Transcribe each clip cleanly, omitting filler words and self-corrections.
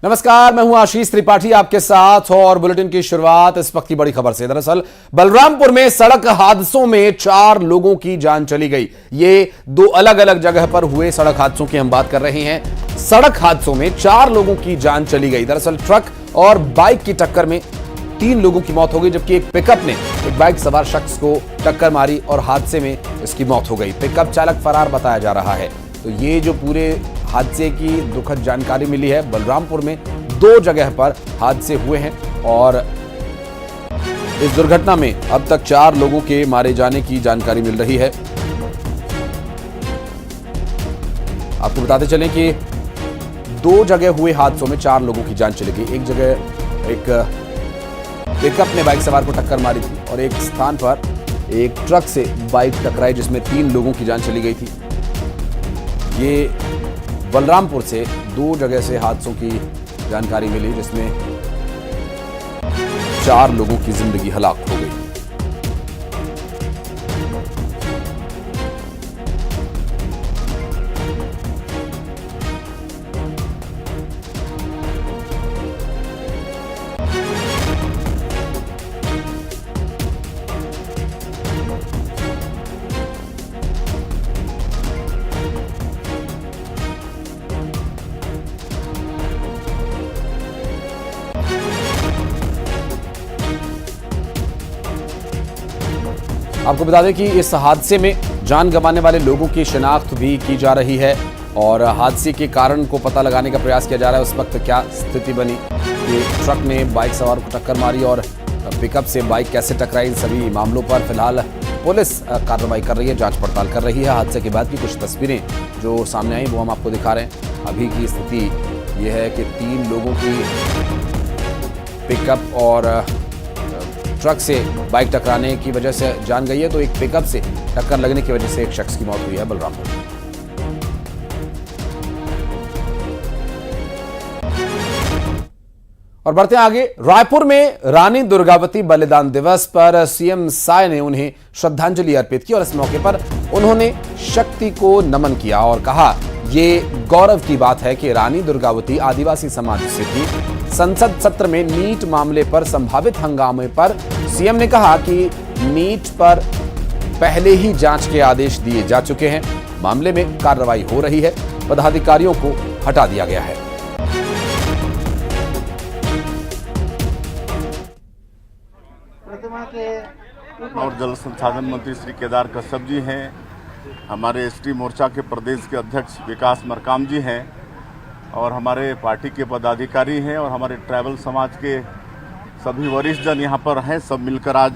नमस्कार, मैं हूं आशीष त्रिपाठी आपके साथ और बुलेटिन की शुरुआत इस वक्त की बड़ी खबर से। दरअसल बलरामपुर में सड़क हादसों में 4 लोगों की जान चली गई। ये 2 अलग अलग जगह पर हुए सड़क हादसों की हम बात कर रहे हैं। सड़क हादसों में 4 लोगों की जान चली गई। दरअसल ट्रक और बाइक की टक्कर में 3 लोगों की मौत हो गई, जबकि एक पिकअप ने एक बाइक सवार शख्स को टक्कर मारी और हादसे में इसकी मौत हो गई। पिकअप चालक फरार बताया जा रहा है। तो ये जो पूरे हादसे की दुखद जानकारी मिली है, बलरामपुर में 2 जगह पर हादसे हुए हैं और इस दुर्घटना में अब तक 4 लोगों के मारे जाने की जानकारी मिल रही है। आपको बताते चलें कि 2 जगह हुए हादसों में 4 लोगों की जान चली गई। एक जगह एक पिकअप ने बाइक सवार को टक्कर मारी थी और एक स्थान पर एक ट्रक से बाइक टकराई जिसमें 3 लोगों की जान चली गई थी। ये बलरामपुर से 2 जगह से हादसों की जानकारी मिली, जिसमें 4 लोगों की जिंदगी हलाक हो गई। आपको बता दें कि इस हादसे में जान गंवाने वाले लोगों की शिनाख्त भी की जा रही है और हादसे के कारण को पता लगाने का प्रयास किया जा रहा है। उस वक्त क्या स्थिति बनी, कि ट्रक ने बाइक सवार को टक्कर मारी और पिकअप से बाइक कैसे टकराई, इन सभी मामलों पर फिलहाल पुलिस कार्रवाई कर रही है, जांच पड़ताल कर रही है। हादसे के बाद की कुछ तस्वीरें जो सामने आई वो हम आपको दिखा रहे हैं। अभी की स्थिति यह है कि 3 लोगों की पिकअप और ट्रक से बाइक टकराने की वजह से जान गई है, तो एक पिकअप से टक्कर लगने की वजह से एक शख्स की मौत हुई है बलरामपुर में। और बढ़ते हैं आगे। रायपुर में रानी दुर्गावती बलिदान दिवस पर सीएम साय ने उन्हें श्रद्धांजलि अर्पित की और इस मौके पर उन्होंने शक्ति को नमन किया और कहा, ये गौरव की बात है कि रानी दुर्गावती आदिवासी समाज से थी। संसद सत्र में नीट मामले पर संभावित हंगामे पर सीएम ने कहा कि नीट पर पहले ही जांच के आदेश दिए जा चुके हैं, मामले में कार्रवाई हो रही है, पदाधिकारियों को हटा दिया गया है। और जल संसाधन मंत्री श्री केदार कश्यप जी हैं, हमारे एसटी मोर्चा के प्रदेश के अध्यक्ष विकास मरकाम जी हैं और हमारे पार्टी के पदाधिकारी हैं और हमारे ट्राइबल समाज के सभी वरिष्ठ जन यहाँ पर हैं। सब मिलकर आज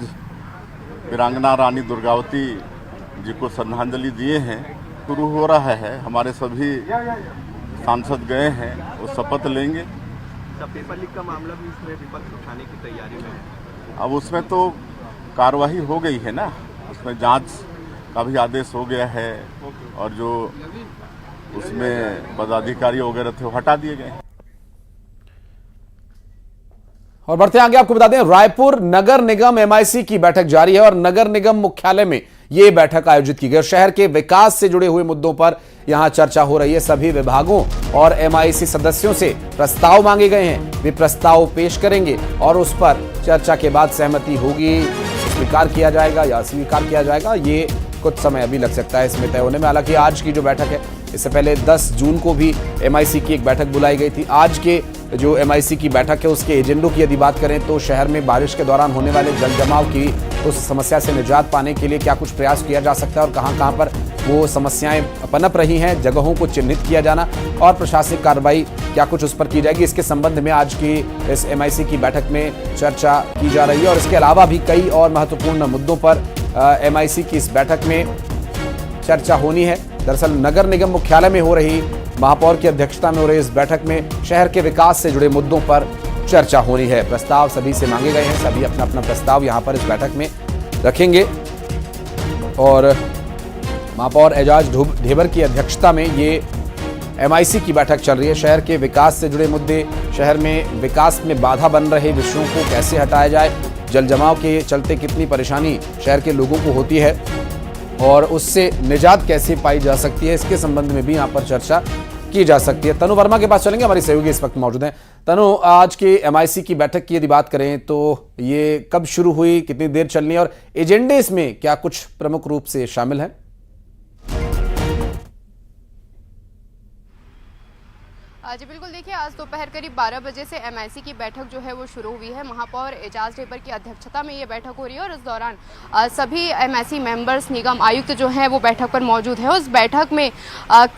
वीरांगना रानी दुर्गावती जी को श्रद्धांजलि दिए हैं। शुरू हो रहा है, हमारे सभी सांसद गए हैं, वो शपथ लेंगे। पेपर लीक का मामला भी इसमें विपक्ष उठाने की तैयारी में है। अब उसमें तो कार्रवाई हो गई है ना, उसमें जांच का भी आदेश हो गया है और जो उसमें पदाधिकारी वगैरह थे वो हटा दिए गए। और बढ़ते आगे, आपको बता दें रायपुर नगर निगम एमआईसी की बैठक जारी है और नगर निगम मुख्यालय में यह बैठक आयोजित की गई। शहर के विकास से जुड़े हुए मुद्दों पर यहां चर्चा हो रही है। सभी विभागों और एमआईसी सदस्यों से प्रस्ताव मांगे गए हैं, वे प्रस्ताव पेश करेंगे और उस पर चर्चा के बाद सहमति होगी, स्वीकार किया जाएगा या अस्वीकार किया जाएगा, ये कुछ समय अभी लग सकता है इसमें तय होने में। हालांकि आज की जो बैठक है, इससे पहले 10 जून को भी एमआईसी की एक बैठक बुलाई गई थी। आज के जो एमआईसी की बैठक है उसके एजेंडों की यदि बात करें तो शहर में बारिश के दौरान होने वाले जल जमाव की उस समस्या से निजात पाने के लिए क्या कुछ प्रयास किया जा सकता है और कहां-कहां पर वो समस्याएं पनप रही हैं, जगहों को चिन्हित किया जाना और प्रशासनिक कार्रवाई क्या कुछ उस पर की जाएगी, इसके संबंध में आज की इस एमआईसी की बैठक में चर्चा की जा रही है। और इसके अलावा भी कई और महत्वपूर्ण मुद्दों पर एमआईसी की इस बैठक में चर्चा होनी है। दरअसल नगर निगम मुख्यालय में हो रही महापौर की अध्यक्षता में हो रही इस बैठक में शहर के विकास से जुड़े मुद्दों पर चर्चा होनी है। प्रस्ताव सभी से मांगे गए हैं, सभी अपना अपना प्रस्ताव यहां पर इस बैठक में रखेंगे और महापौर एजाज ढेबर की अध्यक्षता में ये एमआईसी की बैठक चल रही है। शहर के विकास से जुड़े मुद्दे, शहर में विकास में बाधा बन रहे विषयों को कैसे हटाया जाए, जल जमाव के चलते कितनी परेशानी शहर के लोगों को होती है और उससे निजात कैसे पाई जा सकती है, इसके संबंध में भी यहाँ पर चर्चा की जा सकती है। तनु वर्मा के पास चलेंगे, हमारी सहयोगी इस वक्त मौजूद हैं। तनु, आज के एमआईसी की बैठक की यदि बात करें तो ये कब शुरू हुई, कितनी देर चलनी है और एजेंडे इसमें क्या कुछ प्रमुख रूप से शामिल है? जी बिल्कुल, देखिए आज दोपहर करीब 12 बजे से एमआईसी की बैठक जो है वो शुरू हुई है। महापौर एजाज ढेबर की अध्यक्षता में ये बैठक हो रही है और इस दौरान सभी एमआईसी मेंबर्स, निगम आयुक्त जो हैं वो बैठक पर मौजूद है। उस बैठक में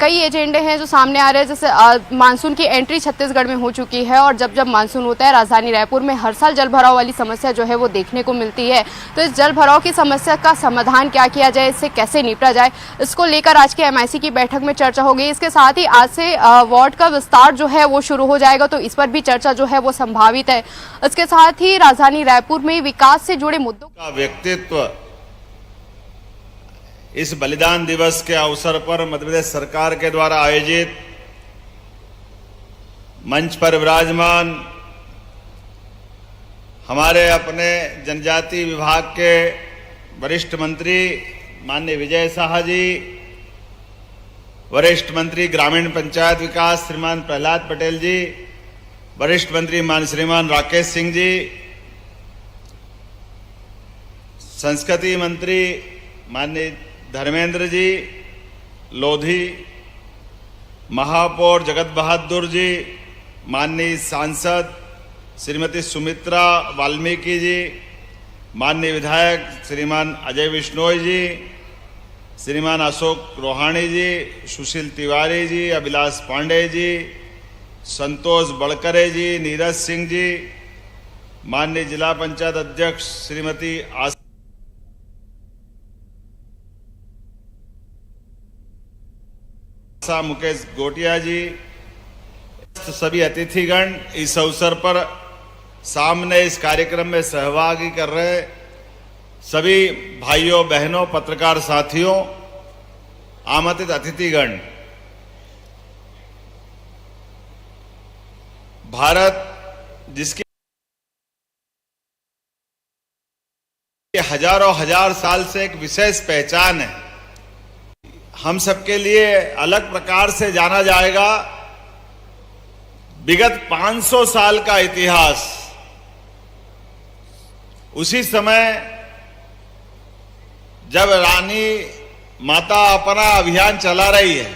कई एजेंडे हैं जो सामने आ रहे हैं। जैसे मानसून की एंट्री छत्तीसगढ़ में हो चुकी है और जब जब मानसून होता है राजधानी रायपुर में हर साल जल भराव वाली समस्या जो है वो देखने को मिलती है। तो इस जल भराव की समस्या का समाधान क्या किया जाए, इससे कैसे निपटा जाए, इसको लेकर आज के एमआईसी की बैठक में चर्चा हो गई। इसके साथ ही आज से वार्ड का विस्तार जो है वो शुरू हो जाएगा, तो इस पर भी चर्चा जो है वो संभावित है। इसके साथ ही राजधानी रायपुर में विकास से जुड़े मुद्दों का व्यक्तित्व इस बलिदान दिवस के अवसर पर मध्य प्रदेश सरकार के द्वारा आयोजित मंच पर विराजमान हमारे अपने जनजाति विभाग के वरिष्ठ मंत्री माननीय विजय शाह जी, वरिष्ठ मंत्री ग्रामीण पंचायत विकास श्रीमान प्रहलाद पटेल जी, वरिष्ठ मंत्री श्रीमान राकेश सिंह जी, संस्कृति मंत्री माननीय धर्मेंद्र जी लोधी, महापौर जगत बहादुर जी, माननीय सांसद श्रीमती सुमित्रा वाल्मीकि जी, माननीय विधायक श्रीमान अजय बिश्नोई जी, श्रीमान अशोक रोहाणी जी, सुशील तिवारी जी, अभिलाष पांडे जी, संतोष बड़करे जी, नीरज सिंह जी, माननीय जिला पंचायत अध्यक्ष श्रीमती आशा मुकेश गोटिया जी, सभी अतिथिगण इस अवसर पर सामने इस कार्यक्रम में सहभागी कर रहे सभी भाइयों बहनों, पत्रकार साथियों, आमंत्रित अतिथिगण, भारत जिसकी हजारों हजार साल से एक विशेष पहचान है, हम सबके लिए अलग प्रकार से जाना जाएगा। विगत 500 साल का इतिहास, उसी समय जब रानी माता अपना अभियान चला रही है,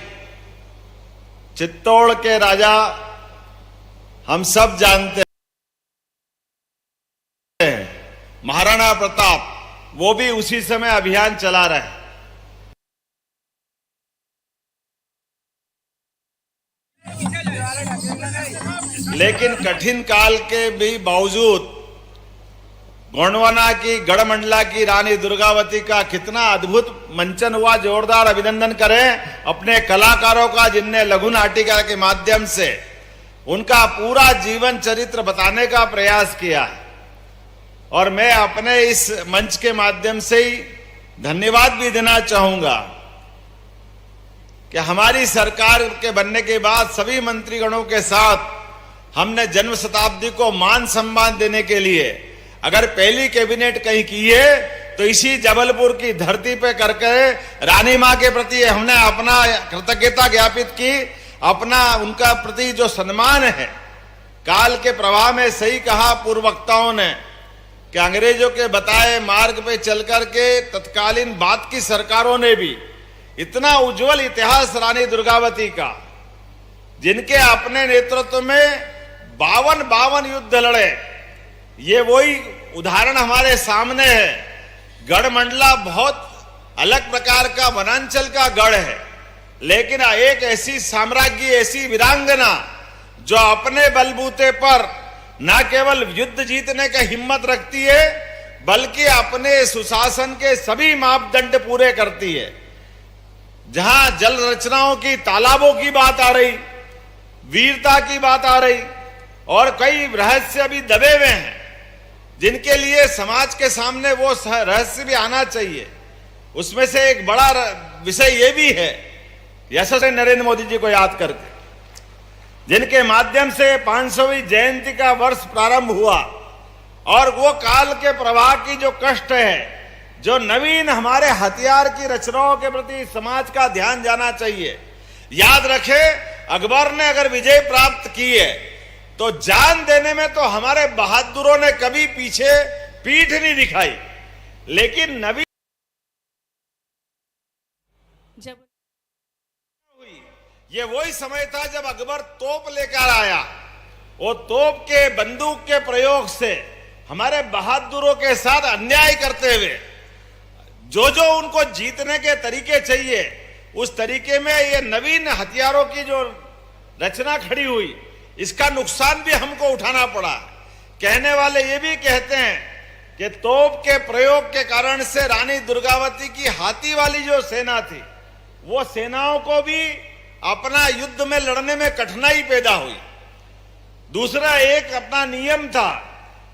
चित्तौड़ के राजा हम सब जानते हैं, महाराणा प्रताप, वो भी उसी समय अभियान चला रहे हैं। लेकिन कठिन काल के भी बावजूद गोंडवाना की गढ़मंडला की रानी दुर्गावती का कितना अद्भुत मंचन हुआ। जोरदार अभिनंदन करें अपने कलाकारों का, जिनने लघु नाटिका के माध्यम से उनका पूरा जीवन चरित्र बताने का प्रयास किया है। और मैं अपने इस मंच के माध्यम से ही धन्यवाद भी देना चाहूंगा कि हमारी सरकार के बनने के बाद सभी मंत्रीगणों के साथ हमने जन्म शताब्दी को मान सम्मान देने के लिए अगर पहली कैबिनेट कहीं की है तो इसी जबलपुर की धरती पे करके रानी मां के प्रति हमने अपना कृतज्ञता ज्ञापित की, अपना उनका प्रति जो सम्मान है। काल के प्रवाह में सही कहा पूर्व वक्ताओं ने कि अंग्रेजों के बताए मार्ग पे चल करके तत्कालीन बाद की सरकारों ने भी इतना उज्जवल इतिहास रानी दुर्गावती का, जिनके अपने नेतृत्व में 52 युद्ध लड़े, ये वही उदाहरण हमारे सामने है। गढ़मंडला बहुत अलग प्रकार का वनांचल का गढ़ है, लेकिन एक ऐसी साम्राज्य, ऐसी वीरांगना जो अपने बलबूते पर न केवल युद्ध जीतने का हिम्मत रखती है, बल्कि अपने सुशासन के सभी मापदंड पूरे करती है। जहां जल रचनाओं की, तालाबों की बात आ रही, वीरता की बात आ रही, और कई रहस्य भी दबे हुए हैं जिनके लिए समाज के सामने वो रहस्य भी आना चाहिए। उसमें से एक बड़ा विषय ये भी है, यशस्वी नरेंद्र मोदी जी को याद करके, जिनके माध्यम से 500वीं जयंती का वर्ष प्रारंभ हुआ, और वो काल के प्रवाह की जो कष्ट है, जो नवीन हमारे हथियार की रचनाओं के प्रति समाज का ध्यान जाना चाहिए, याद रखे, अकबर ने अगर विजय प्राप्त की है तो जान देने में तो हमारे बहादुरों ने कभी पीछे पीठ नहीं दिखाई, लेकिन नबी जब ये वही समय था जब अकबर तोप लेकर आया। वो तोप के बंदूक के प्रयोग से हमारे बहादुरों के साथ अन्याय करते हुए जो जो उनको जीतने के तरीके चाहिए उस तरीके में ये नवीन हथियारों की जो रचना खड़ी हुई, इसका नुकसान भी हमको उठाना पड़ा। कहने वाले ये भी कहते हैं कि तोप के प्रयोग के कारण से रानी दुर्गावती की हाथी वाली जो सेना थी, वो सेनाओं को भी अपना युद्ध में लड़ने में कठिनाई पैदा हुई। दूसरा एक अपना नियम था,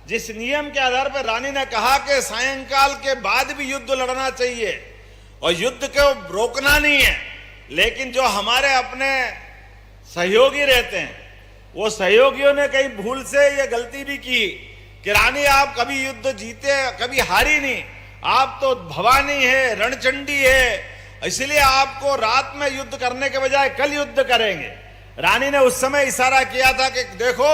जिस नियम के आधार पर रानी ने कहा कि सायंकाल के बाद भी युद्ध लड़ना चाहिए और युद्ध को रोकना नहीं है, लेकिन जो हमारे अपने सहयोगी रहते हैं वो सहयोगियों ने कहीं भूल से ये गलती भी की कि रानी आप कभी युद्ध जीते कभी हारी नहीं, आप तो भवानी है, रणचंडी है, इसलिए आपको रात में युद्ध करने के बजाय कल युद्ध करेंगे। रानी ने उस समय इशारा किया था कि देखो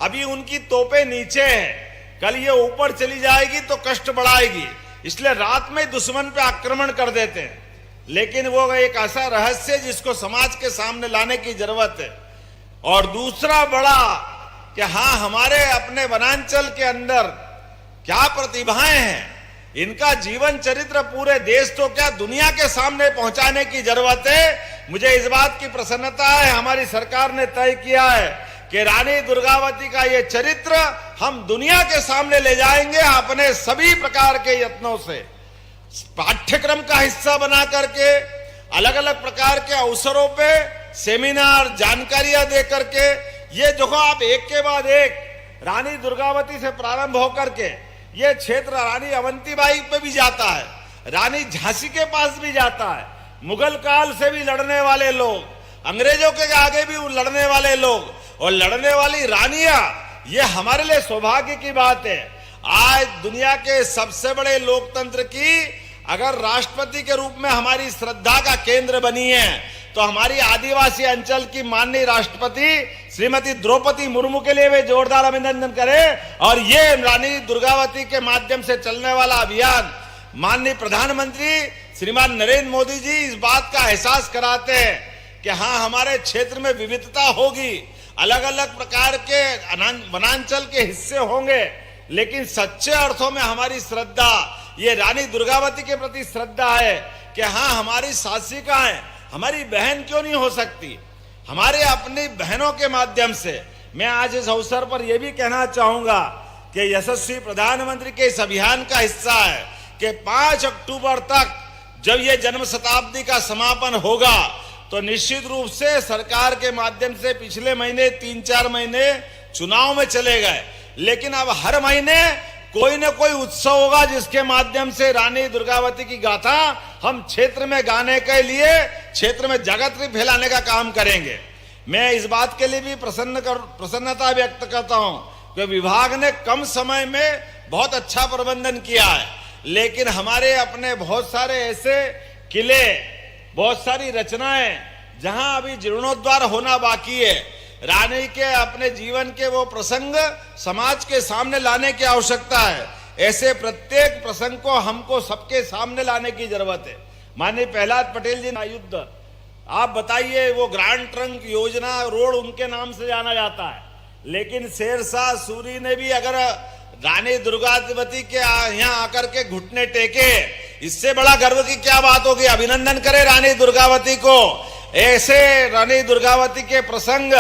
अभी उनकी तोपें नीचे हैं, कल ये ऊपर चली जाएगी तो कष्ट बढ़ाएगी, इसलिए रात में दुश्मन पे आक्रमण कर देते हैं। लेकिन वो एक ऐसा रहस्य जिसको समाज के सामने लाने की जरूरत है। और दूसरा बड़ा कि हाँ, हमारे अपने वनांचल के अंदर क्या प्रतिभाएं हैं, इनका जीवन चरित्र पूरे देश तो क्या दुनिया के सामने पहुंचाने की जरूरत है। मुझे इस बात की प्रसन्नता है, हमारी सरकार ने तय किया है कि रानी दुर्गावती का ये चरित्र हम दुनिया के सामने ले जाएंगे अपने सभी प्रकार के यत्नों से। पाठ्यक्रम का हिस्सा बना करके अलग अलग प्रकार के अवसरों पे सेमिनार, जानकारियां दे करके, ये देखो आप एक के बाद एक रानी दुर्गावती से प्रारंभ होकर के ये क्षेत्र रानी अवंतीबाई पे भी जाता है, रानी झांसी के पास भी जाता है, मुगल काल से भी लड़ने वाले लोग, अंग्रेजों के आगे भी लड़ने वाले लोग और लड़ने वाली रानियां, ये हमारे लिए सौभाग्य की बात है। आज दुनिया के सबसे बड़े लोकतंत्र की अगर राष्ट्रपति के रूप में हमारी श्रद्धा का केंद्र बनी है तो हमारी आदिवासी अंचल की माननीय राष्ट्रपति श्रीमती द्रौपदी मुर्मू के लिए वे जोरदार अभिनंदन करें। और ये रानी दुर्गावती के माध्यम से चलने वाला अभियान माननीय प्रधानमंत्री श्रीमान नरेंद्र मोदी जी इस बात का एहसास कराते हैं कि हाँ, हमारे क्षेत्र में विविधता होगी, अलग अलग प्रकार के वनांचल के हिस्से होंगे, लेकिन सच्चे अर्थों में हमारी श्रद्धा ये रानी दुर्गावती के प्रति श्रद्धा है कि हाँ, हमारी शासिकाएं हमारी बहन क्यों नहीं हो सकती। हमारे अपनी बहनों के माध्यम से मैं आज इस अवसर पर यह भी कहना चाहूंगा कि यशस्वी प्रधानमंत्री के इस अभियान का हिस्सा है कि 5 अक्टूबर तक जब ये जन्म शताब्दी का समापन होगा तो निश्चित रूप से सरकार के माध्यम से पिछले महीने 3-4 महीने चुनाव में चले गए, लेकिन अब हर महीने कोई न कोई उत्सव होगा जिसके माध्यम से रानी दुर्गावती की गाथा हम क्षेत्र में गाने के लिए क्षेत्र में जागृति फैलाने का काम करेंगे। मैं इस बात के लिए भी प्रसन्नता व्यक्त करता हूं कि विभाग ने कम समय में बहुत अच्छा प्रबंधन किया है, लेकिन हमारे अपने बहुत सारे ऐसे किले, बहुत सारी रचनाएं जहां अभी जीर्णोद्धार होना बाकी है, रानी के अपने जीवन के वो प्रसंग समाज के सामने लाने की आवश्यकता है। ऐसे प्रत्येक प्रसंग को हमको सबके सामने लाने की जरूरत है। माननीय प्रहलाद पटेल जी युद्ध, आप बताइए, वो ग्रांड ट्रंक योजना रोड उनके नाम से जाना जाता है, लेकिन शेरशाह सूरी ने भी अगर रानी दुर्गावती के यहाँ आकर के घुटने टेके, इससे बड़ा गर्व की क्या बात होगी। अभिनंदन करें रानी दुर्गावती को। ऐसे रानी दुर्गावती के प्रसंग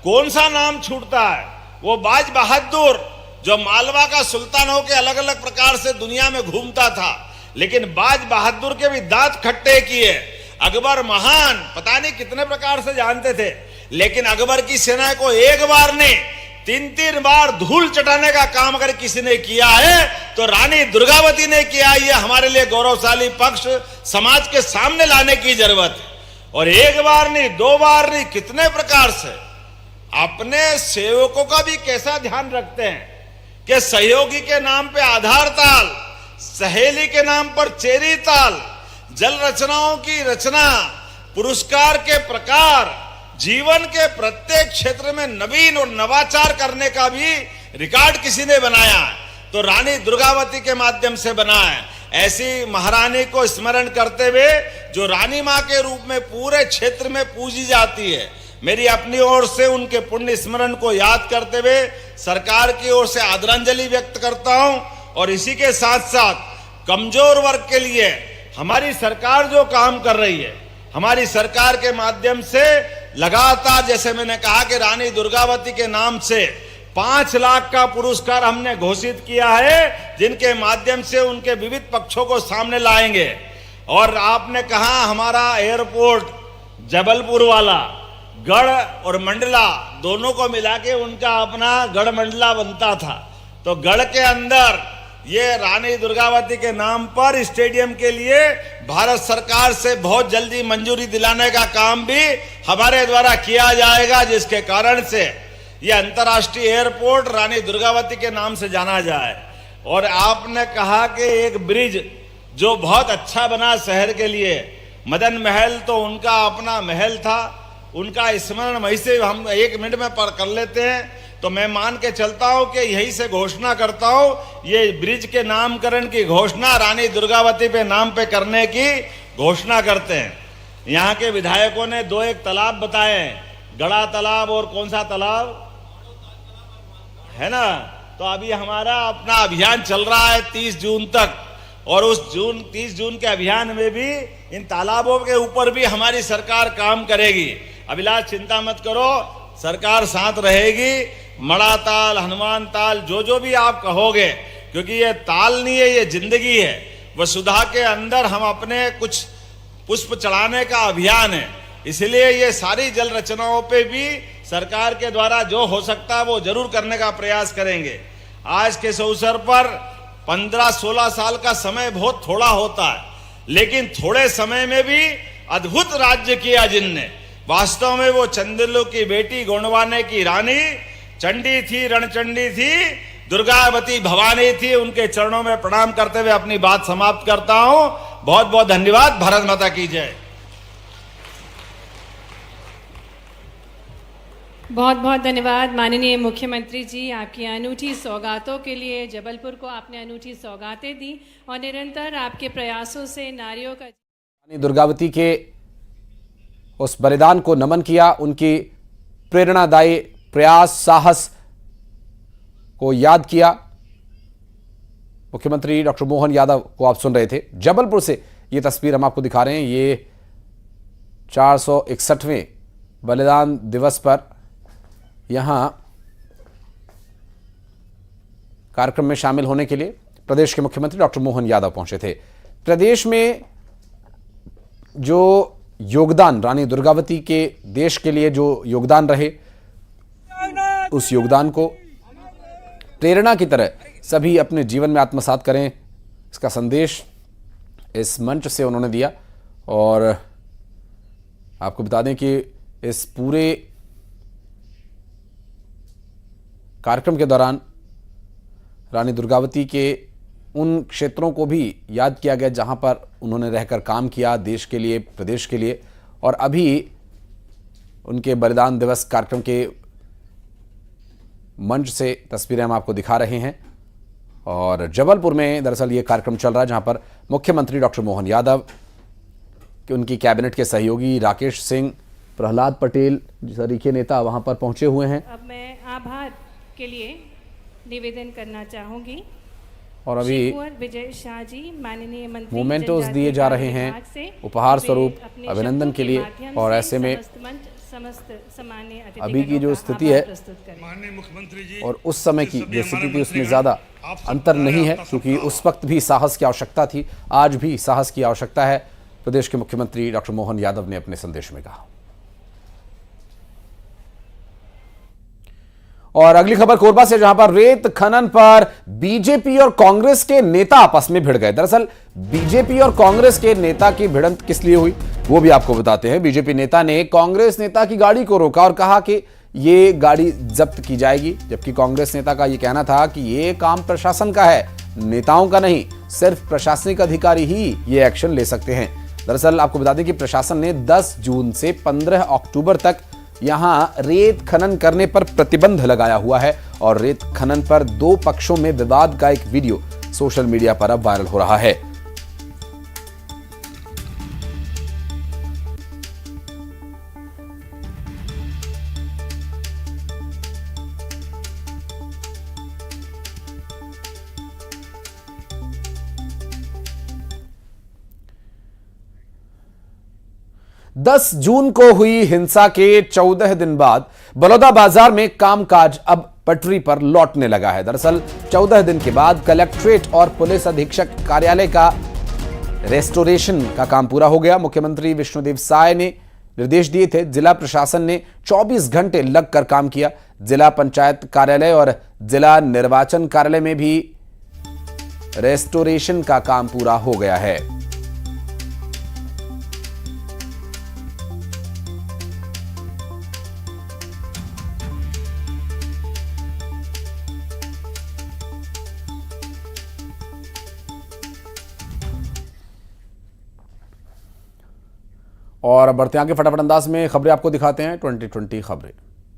कौन सा नाम छूटता है। वो बाज बहादुर जो मालवा का सुल्तान होकर अलग अलग प्रकार से दुनिया में घूमता था, लेकिन बाज बहादुर के भी दांत खट्टे किए। अकबर महान पता नहीं कितने प्रकार से जानते थे, लेकिन अकबर की सेना को एक बार नहीं 3-3 बार धूल चटाने का काम अगर किसी ने किया है तो रानी दुर्गावती ने किया। ये हमारे लिए गौरवशाली पक्ष समाज के सामने लाने की जरूरत है। और एक बार नहीं, 2 बार नहीं, कितने प्रकार से अपने सेवकों का भी कैसा ध्यान रखते हैं कि सहयोगी के नाम पे आधार ताल, सहेली के नाम पर चेरी ताल, जल रचनाओं की रचना, पुरस्कार के प्रकार जीवन के प्रत्येक क्षेत्र में नवीन और नवाचार करने का भी रिकॉर्ड किसी ने बनाया है तो रानी दुर्गावती के माध्यम से बना है। ऐसी महारानी को स्मरण करते हुए जो रानी मां के रूप में पूरे क्षेत्र में पूजी जाती है, मेरी अपनी ओर से उनके पुण्य स्मरण को याद करते हुए सरकार की ओर से आदरांजलि व्यक्त करता हूं। और इसी के साथ साथ कमजोर वर्ग के लिए हमारी सरकार जो काम कर रही है, हमारी सरकार के माध्यम से लगातार, जैसे मैंने कहा कि रानी दुर्गावती के नाम से 5 लाख का पुरस्कार हमने घोषित किया है, जिनके माध्यम से उनके विविध पक्षों को सामने लाएंगे। और आपने कहा हमारा एयरपोर्ट जबलपुर वाला गढ़ और मंडला दोनों को मिला के उनका अपना गढ़ मंडला बनता था, तो गढ़ के अंदर ये रानी दुर्गावती के नाम पर स्टेडियम के लिए भारत सरकार से बहुत जल्दी मंजूरी दिलाने का काम भी हमारे द्वारा किया जाएगा, जिसके कारण से ये अंतर्राष्ट्रीय एयरपोर्ट रानी दुर्गावती के नाम से जाना जाए। और आपने कहा कि एक ब्रिज जो बहुत अच्छा बना शहर के लिए, मदन महल तो उनका अपना महल था, उनका स्मरण वहीं से हम 1 मिनट में कर लेते हैं। तो मैं मान के चलता हूं कि यही से घोषणा करता हूं, ये ब्रिज के नामकरण की घोषणा रानी दुर्गावती पे नाम पे करने की घोषणा करते हैं। यहाँ के विधायकों ने 2-1 तालाब बताए, गड़ा तालाब और कौन सा तालाब है ना, तो अभी हमारा अपना अभियान चल रहा है 30 जून तक, और उस 30 जून के अभियान में भी इन तालाबों के ऊपर भी हमारी सरकार काम करेगी। अभिलाष चिंता मत करो, सरकार साथ रहेगी। मड़ा ताल, हनुमान ताल, जो भी आप कहोगे, क्योंकि ये ताल नहीं है, ये जिंदगी है। वसुधा के अंदर हम अपने कुछ पुष्प चढ़ाने का अभियान है, इसलिए ये सारी जल रचनाओं पे भी सरकार के द्वारा जो हो सकता है वो जरूर करने का प्रयास करेंगे। आज के इस अवसर पर 15-16 साल का समय बहुत थोड़ा होता है, लेकिन थोड़े समय में भी अद्भुत राज्य किया जिनने। वास्तव में वो चंदेलो की बेटी, गोंडवाने की रानी, चंडी थी, रणचंडी थी, दुर्गावती भवानी थी। उनके चरणों में प्रणाम करते हुए अपनी बात समाप्त करता हूं। बहुत बहुत धन्यवाद। भारत माता की जय। बहुत बहुत धन्यवाद माननीय मुख्यमंत्री जी, आपकी अनूठी सौगातों के लिए। जबलपुर को आपने अनूठी सौगातें दी और निरंतर आपके प्रयासों से नारियों का रानी दुर्गावती के उस बलिदान को नमन किया, उनकी प्रेरणादायी प्रयास, साहस को याद किया। मुख्यमंत्री डॉक्टर मोहन यादव को आप सुन रहे थे। जबलपुर से ये तस्वीर हम आपको दिखा रहे हैं। ये 461वें बलिदान दिवस पर यहां कार्यक्रम में शामिल होने के लिए प्रदेश के मुख्यमंत्री डॉक्टर मोहन यादव पहुंचे थे। प्रदेश में जो योगदान रानी दुर्गावती के देश के लिए जो योगदान रहे, उस योगदान को प्रेरणा की तरह सभी अपने जीवन में आत्मसात करें, इसका संदेश इस मंच से उन्होंने दिया। और आपको बता दें कि इस पूरे कार्यक्रम के दौरान रानी दुर्गावती के उन क्षेत्रों को भी याद किया गया जहां पर उन्होंने रहकर काम किया देश के लिए, प्रदेश के लिए। और अभी उनके बलिदान दिवस कार्यक्रम के मंच से तस्वीरें हम आपको दिखा रहे हैं। और जबलपुर में दरअसल ये कार्यक्रम चल रहा है, जहां पर मुख्यमंत्री डॉक्टर मोहन यादव, उनकी कैबिनेट के सहयोगी राकेश सिंह, प्रहलाद पटेल सरीखे नेता वहां पर पहुंचे हुए हैं। अब मैं आभार के लिए निवेदन करना चाहूंगी। और अभी विजय शाह जी, माननीय मंत्री, मोमेंटोज दिए जा रहे हैं उपहार स्वरूप अभिनंदन के लिए। और ऐसे में अभी की जो स्थिति है माननीय मुख्यमंत्री जी और उस समय की जो स्थिति थी उसमें ज़्यादा अंतर नहीं है, क्योंकि उस वक्त भी साहस की आवश्यकता थी, आज भी साहस की आवश्यकता है। प्रदेश के मुख्यमंत्री डॉक्टर मोहन यादव ने अपने संदेश में कहा। और अगली खबर कोरबा से, जहां पर रेत खनन पर बीजेपी और कांग्रेस के नेता आपस में भिड़ गए। दरअसल बीजेपी और कांग्रेस के नेता की भिड़ंत किस लिए हुई वो भी आपको बताते हैं। बीजेपी नेता ने कांग्रेस नेता की गाड़ी को रोका और कहा कि ये गाड़ी जब्त की जाएगी, जबकि कांग्रेस नेता का यह कहना था कि ये काम प्रशासन का है, नेताओं का नहीं, सिर्फ प्रशासनिक अधिकारी ही ये एक्शन ले सकते हैं। दरअसल आपको बता दें कि प्रशासन ने 10 जून से 15 अक्टूबर तक यहां रेत खनन करने पर प्रतिबंध लगाया हुआ है और रेत खनन पर दो पक्षों में विवाद का एक वीडियो सोशल मीडिया पर अब वायरल हो रहा है। दस जून को हुई हिंसा के 14 दिन बाद बलौदाबाजार में कामकाज अब पटरी पर लौटने लगा है। दरअसल 14 दिन के बाद कलेक्ट्रेट और पुलिस अधीक्षक कार्यालय का रेस्टोरेशन का काम पूरा हो गया। मुख्यमंत्री विष्णुदेव साय ने निर्देश दिए थे, जिला प्रशासन ने 24 घंटे लगकर काम किया। जिला पंचायत कार्यालय और जिला निर्वाचन कार्यालय में भी रेस्टोरेशन का काम पूरा हो गया है। और बढ़ते आगे फटाफट अंदाज में खबरें आपको दिखाते हैं 2020 खबरें।